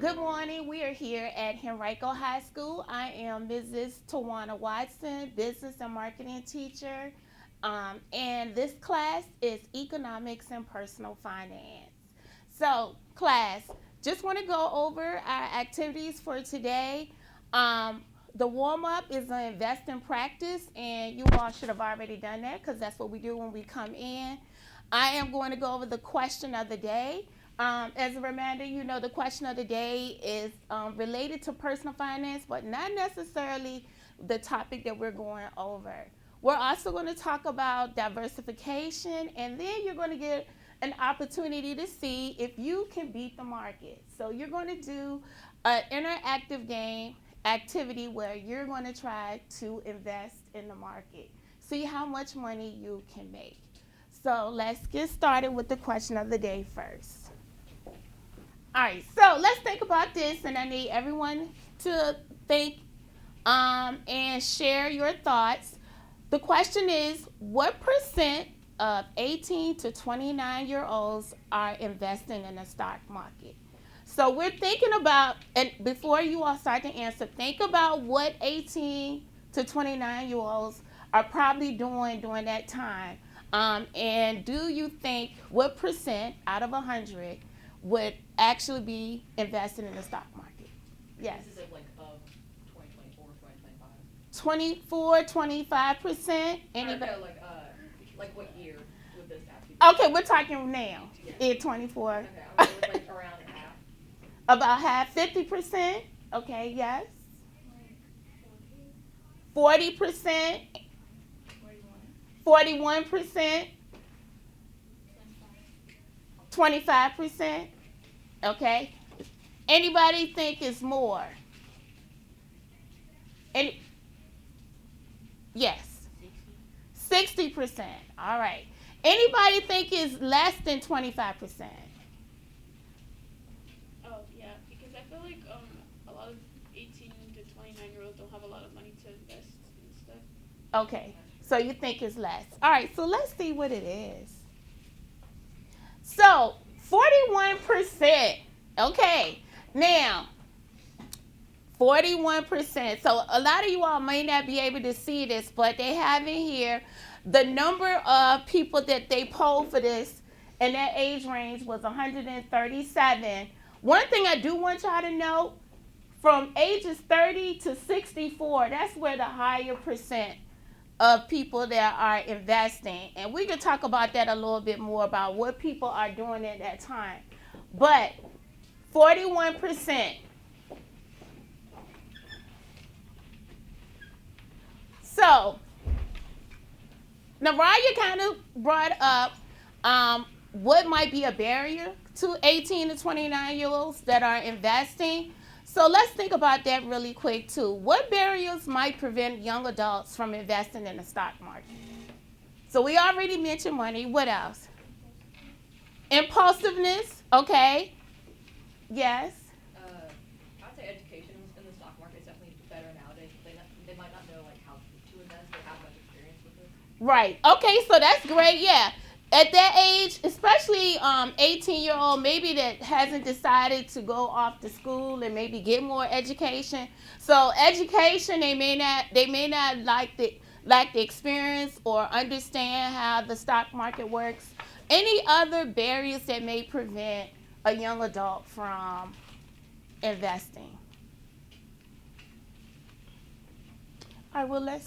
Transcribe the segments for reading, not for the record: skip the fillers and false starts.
Good morning. We are here at Henrico High School. I am Mrs. Tawana Watson, business and marketing teacher. And this class is economics and personal finance. So, class, just want to go over our activities for today. The warm up is an invest in practice, and you all should have already done that because that's what we do when we come in. I am going to go over the question of the day. As a reminder, you know the question of the day is related to personal finance, but not necessarily the topic that we're going over. We're also going to talk about diversification, and then you're going to get an opportunity to see if you can beat the market. So you're going to do an interactive game activity where you're going to try to invest in the market, see how much money you can make. So let's get started with the question of the day first. All right, so let's think about this, and I need everyone to think and share your thoughts. The question is, what percent of 18 to 29-year-olds are investing in the stock market? So we're thinking about, and before you all start to answer, think about what 18 to 29-year-olds are probably doing during that time. And do you think what percent out of 100 would actually be invested in the stock market? Yes. This is it like of 2024, 2025? 24, 25%? Anybody? No, like what year would this have to be? Okay, we're talking now. Yeah. In 24. Okay, I'm going with like around half. About half, 50%? Okay, yes. 40%? 41%? 25%? Okay. Anybody think it's more? Yes. 60%. All right. Anybody think it's less than 25%? Oh, yeah, because I feel like a lot of 18 to 29-year-olds don't have a lot of money to invest in stuff. Okay. So you think it's less. All right, so let's see what it is. So 41%. Okay. Now, 41%. So a lot of you all may not be able to see this, but they have in here the number of people that they polled for this, and that age range was 137. One thing I do want y'all to know, from ages 30 to 64, that's where the higher percent of people that are investing. And we can talk about that a little bit more about what people are doing at that time. But 41%. So, Naraya kind of brought up what might be a barrier to 18 to 29-year-olds that are investing. So let's think about that really quick too. What barriers might prevent young adults from investing in the stock market? So we already mentioned money. What else? Impulsiveness. Okay. Yes. I'd say education in the stock market is definitely better nowadays. They might not know like how to invest or have much experience with it. Right. Okay, so that's great. Yeah. At that age, especially 18-year-old, maybe that hasn't decided to go off to school and maybe get more education. So education, they may not like the experience or understand how the stock market works. Any other barriers that may prevent a young adult from investing? All right, well,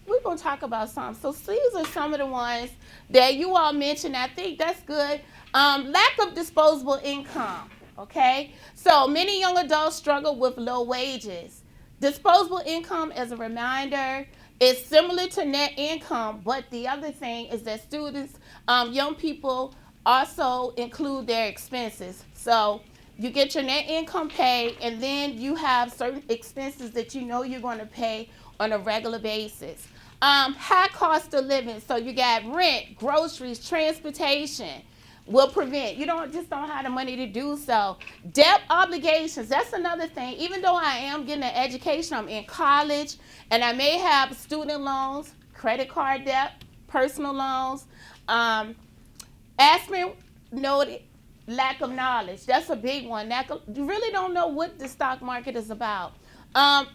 we're going to talk about some. So these are some of the ones that you all mentioned. I think that's good. Lack of disposable income, okay? So many young adults struggle with low wages. Disposable income, as a reminder, is similar to net income, but the other thing is that students, young people also include their expenses. So you get your net income paid, and then you have certain expenses that you know you're going to pay on a regular basis. High cost of living. So you got rent, groceries, transportation will prevent. You don't have the money to do so. Debt obligations. That's another thing. Even though I am getting an education, I'm in college, and I may have student loans, credit card debt, personal loans. Aspen noted Lack of knowledge. That's a big one. You really don't know what the stock market is about.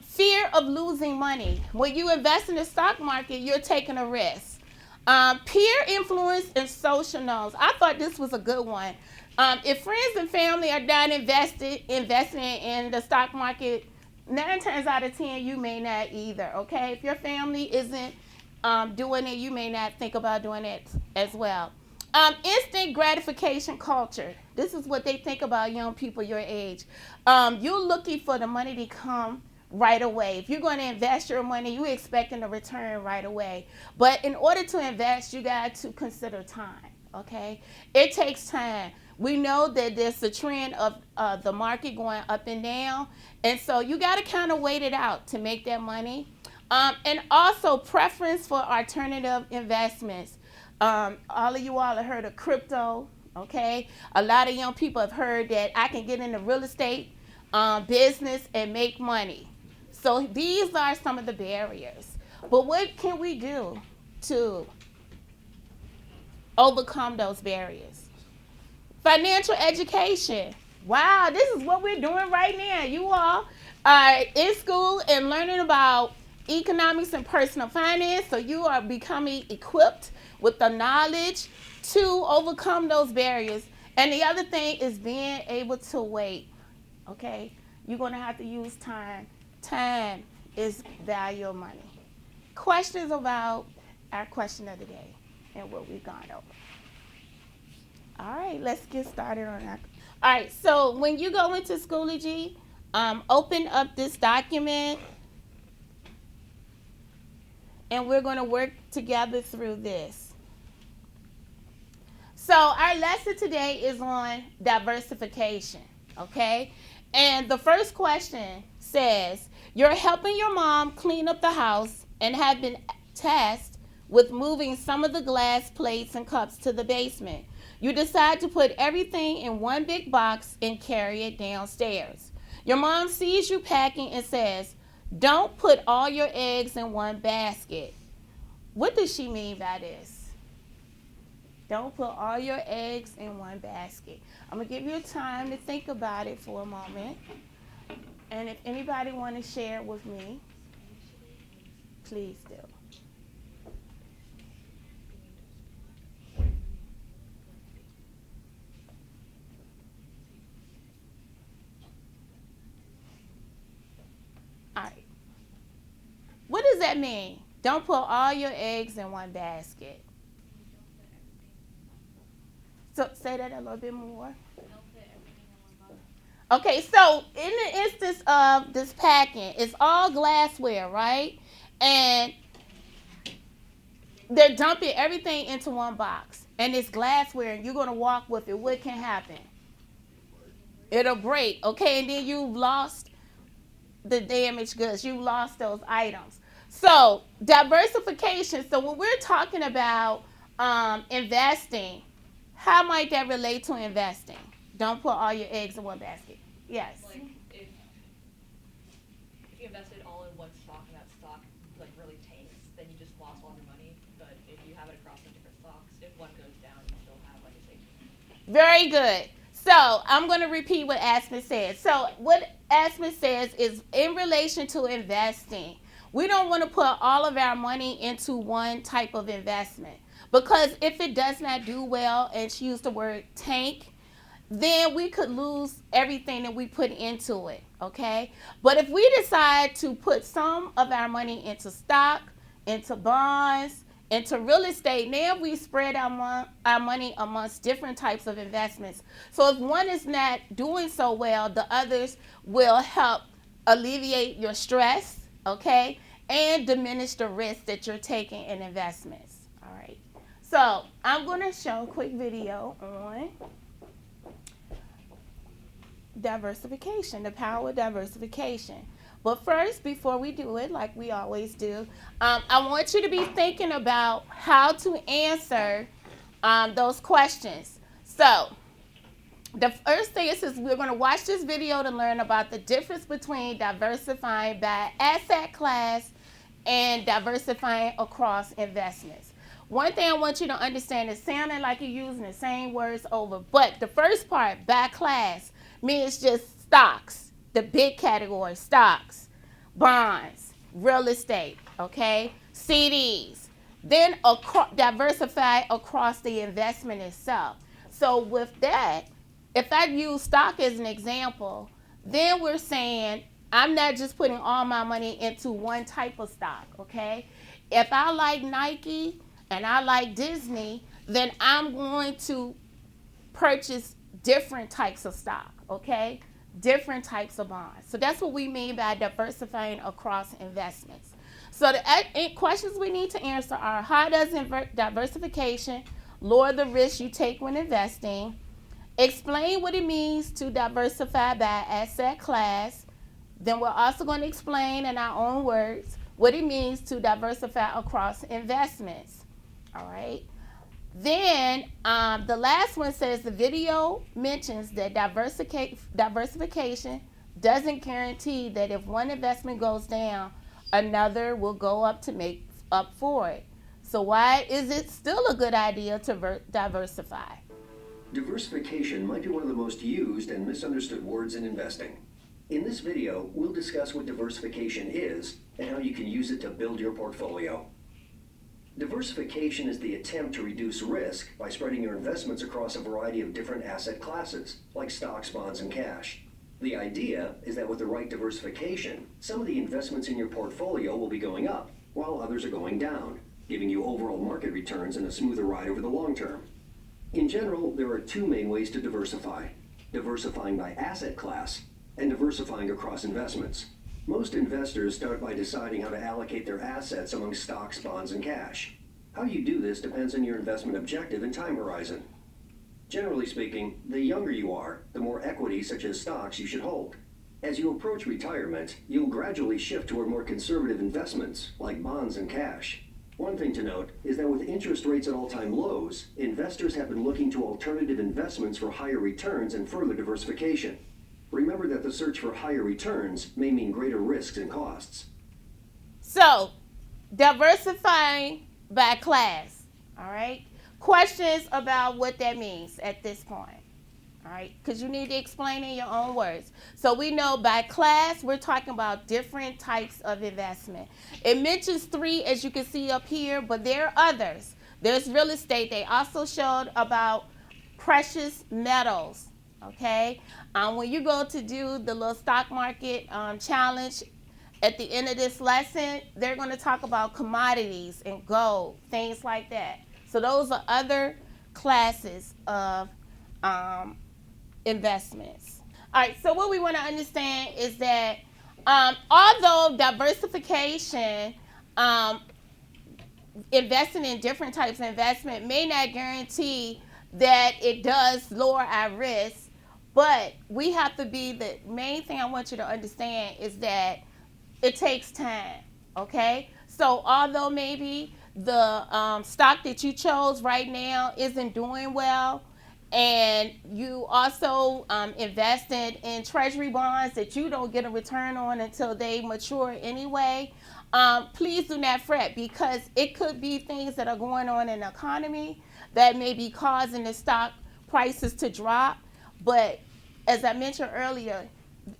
Fear of losing money. When you invest in the stock market, you're taking a risk. Peer influence and social norms. I thought this was a good one. If friends and family are not investing in the stock market, 9 times out of 10, you may not either, okay? If your family isn't doing it, you may not think about doing it as well. Instant gratification culture. This is what they think about young people your age. You're looking for the money to come right away. If you're going to invest your money, you're expecting a return right away. But in order to invest, you got to consider time, okay? It takes time. We know that there's a trend of the market going up and down, and so you got to kind of wait it out to make that money. And also preference for alternative investments. All of you all have heard of crypto, okay? A lot of young people have heard that I can get into real estate business and make money. So these are some of the barriers. But what can we do to overcome those barriers? Financial education. Wow, this is what we're doing right now. You all are in school and learning about economics and personal finance, so you are becoming equipped with the knowledge to overcome those barriers. And the other thing is being able to wait, okay? You're going to have to use time. Time is valuable money. Questions about our question of the day and what we've gone over. All right, let's get started on that. All right, so when you go into Schoology, open up this document, and we're going to work together through this. So our lesson today is on diversification, okay? And the first question says, you're helping your mom clean up the house and have been tasked with moving some of the glass plates and cups to the basement. You decide to put everything in one big box and carry it downstairs. Your mom sees you packing and says, don't put all your eggs in one basket. What does she mean by this? Don't put all your eggs in one basket. I'm going to give you time to think about it for a moment. And if anybody want to share with me, please do. All right. What does that mean? Don't put all your eggs in one basket. So say that a little bit more. Okay, so in the instance of this packing, it's all glassware, right? And they're dumping everything into one box. And it's glassware, and you're going to walk with it. What can happen? It'll break, okay? And then you've lost the damaged goods. You lost those items. So diversification. So when we're talking about investing, how might that relate to investing? Don't put all your eggs in one basket. Yes. Like if you invested all in one stock and that stock like really tanks, then you just lost all your money. But if you have it across the different stocks, if one goes down, you still have like a safety net. Very good. So I'm going to repeat what Asma said. So what Asma says is in relation to investing, we don't want to put all of our money into one type of investment, because if it does not do well, and she used the word tank, then we could lose everything that we put into it, okay? But if we decide to put some of our money into stock, into bonds, into real estate, now we spread our money amongst different types of investments. So if one is not doing so well, the others will help alleviate your stress, okay? And diminish the risk that you're taking in investments, all right? So I'm going to show a quick video on diversification, the power of diversification. But first, before we do it, like we always do, I want you to be thinking about how to answer those questions. So the first thing is we're going to watch this video to learn about the difference between diversifying by asset class and diversifying across investments. one thing I want you to understand is sounding like you're using the same words over. But the first part, by class, means just stocks, the big category, stocks, bonds, real estate, okay, CDs. Then diversify across the investment itself. So with that, if I use stock as an example, then we're saying I'm not just putting all my money into one type of stock, okay? If I like Nike and I like Disney, then I'm going to purchase different types of stock, okay? Different types of bonds. So that's what we mean by diversifying across investments. So the questions we need to answer are, how does diversification lower the risk you take when investing? Explain what it means to diversify by asset class. Then we're also going to explain in our own words what it means to diversify across investments. All right. Then the last one says the video mentions that diversification doesn't guarantee that if one investment goes down, another will go up to make up for it. So why is it still a good idea to diversify? Diversification might be one of the most used and misunderstood words in investing. In this video, we'll discuss what diversification is and how you can use it to build your portfolio. Diversification is the attempt to reduce risk by spreading your investments across a variety of different asset classes, like stocks, bonds, and cash. The idea is that with the right diversification, some of the investments in your portfolio will be going up, while others are going down, giving you overall market returns and a smoother ride over the long term. In general, there are two main ways to diversify: diversifying by asset class and diversifying across investments. Most investors start by deciding how to allocate their assets among stocks, bonds, and cash. How you do this depends on your investment objective and time horizon. Generally speaking, the younger you are, the more equity such as stocks you should hold. As you approach retirement, you'll gradually shift toward more conservative investments like bonds and cash. One thing to note is that with interest rates at all-time lows, investors have been looking to alternative investments for higher returns and further diversification. Remember that the search for higher returns may mean greater risks and costs. So, diversifying by class, all right? Questions about what that means at this point, all right? Because you need to explain in your own words. So we know by class, we're talking about different types of investment. It mentions 3, as you can see up here, but there are others. There's real estate. They also showed about precious metals, okay? When you go to do the little stock market challenge, at the end of this lesson, they're going to talk about commodities and gold, things like that. So those are other classes of investments. All right, so what we want to understand is that although diversification, investing in different types of investment may not guarantee that it does lower our risk, but we have to be, the main thing I want you to understand is that it takes time, okay? So although maybe the stock that you chose right now isn't doing well, and you also invested in treasury bonds that you don't get a return on until they mature anyway, please do not fret, because it could be things that are going on in the economy that may be causing the stock prices to drop. But as I mentioned earlier,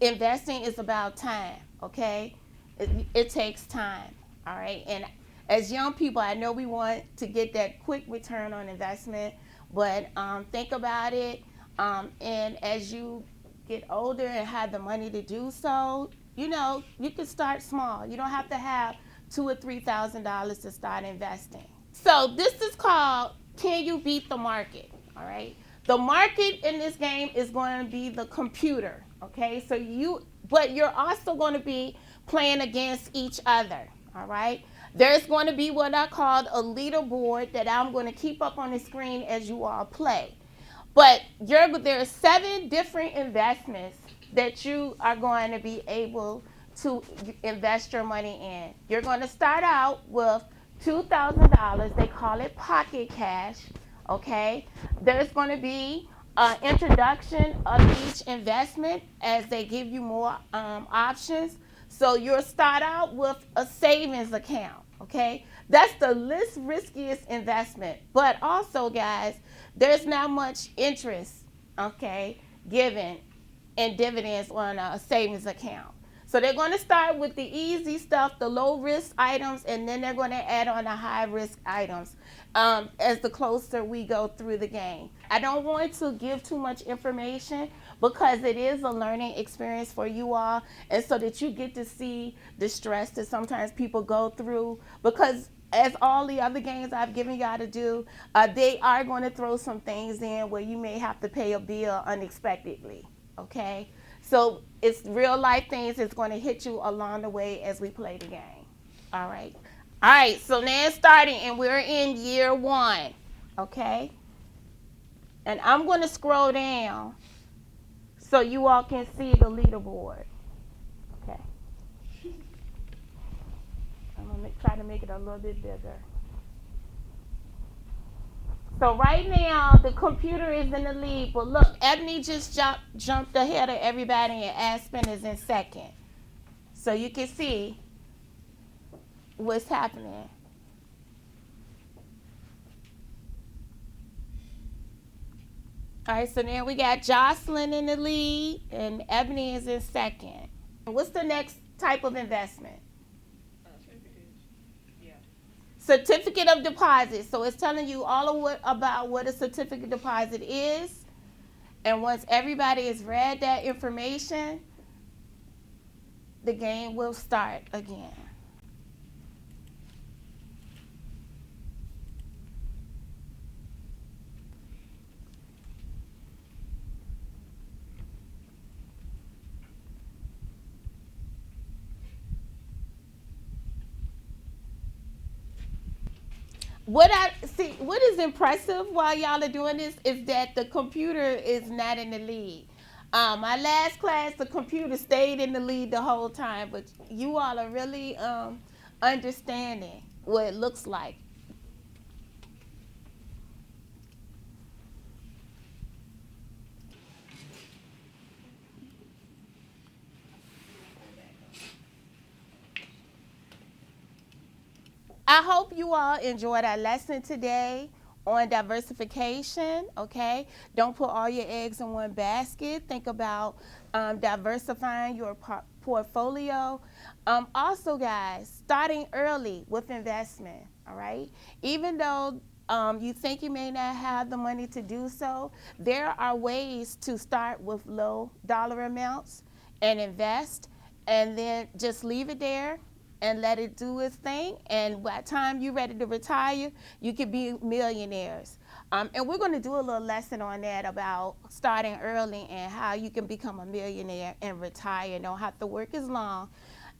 investing is about time, okay? It takes time, all right? And as young people, I know we want to get that quick return on investment, but think about it. And as you get older and have the money to do so, you know, you can start small. You don't have to have $2,000 or $3,000 to start investing. So this is called, can you beat the market, all right? The market in this game is going to be the computer, okay? So but you're also going to be playing against each other, all right? There's going to be what I call a leaderboard that I'm going to keep up on the screen as you all play. But there are 7 different investments that you are going to be able to invest your money in. You're going to start out with $2,000. They call it pocket cash, okay? There's going to be an introduction of each investment as they give you more options. So you'll start out with a savings account, okay? That's the least riskiest investment. But also, guys, there's not much interest, okay, given in dividends on a savings account. So they're going to start with the easy stuff, the low risk items, and then they're going to add on the high risk items as the closer we go through the game. I don't want to give too much information because it is a learning experience for you all, and so that you get to see the stress that sometimes people go through, because as all the other games I've given y'all to do, they are going to throw some things in where you may have to pay a bill unexpectedly, okay? So it's real life things that's going to hit you along the way as we play the game. All right. All right. So now it's starting, and we're in year 1. Okay. And I'm going to scroll down so you all can see the leaderboard. Okay. I'm going to try to make it a little bit bigger. So right now, the computer is in the lead, but look, Ebony just jumped ahead of everybody, and Aspen is in second. So you can see what's happening. All right, so now we got Jocelyn in the lead, and Ebony is in second. What's the next type of investment? Certificate of deposit. So it's telling you all of about what a certificate of deposit is. And once everybody has read that information, the game will start again. What is impressive while y'all are doing this is that the computer is not in the lead. My last class, the computer stayed in the lead the whole time, but you all are really understanding what it looks like. I hope you all enjoyed our lesson today on diversification, okay? Don't put all your eggs in one basket. Think about diversifying your portfolio. Also, guys, starting early with investment, all right? Even though you think you may not have the money to do so, there are ways to start with low dollar amounts and invest, and then just leave it there and let it do its thing, and by the time you're ready to retire, you could be millionaires. And we're going to do a little lesson on that about starting early and how you can become a millionaire and retire and don't have to work as long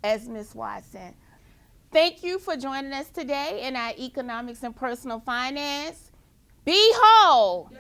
as Miss Watson. Thank you for joining us today in our economics and personal finance. Behold!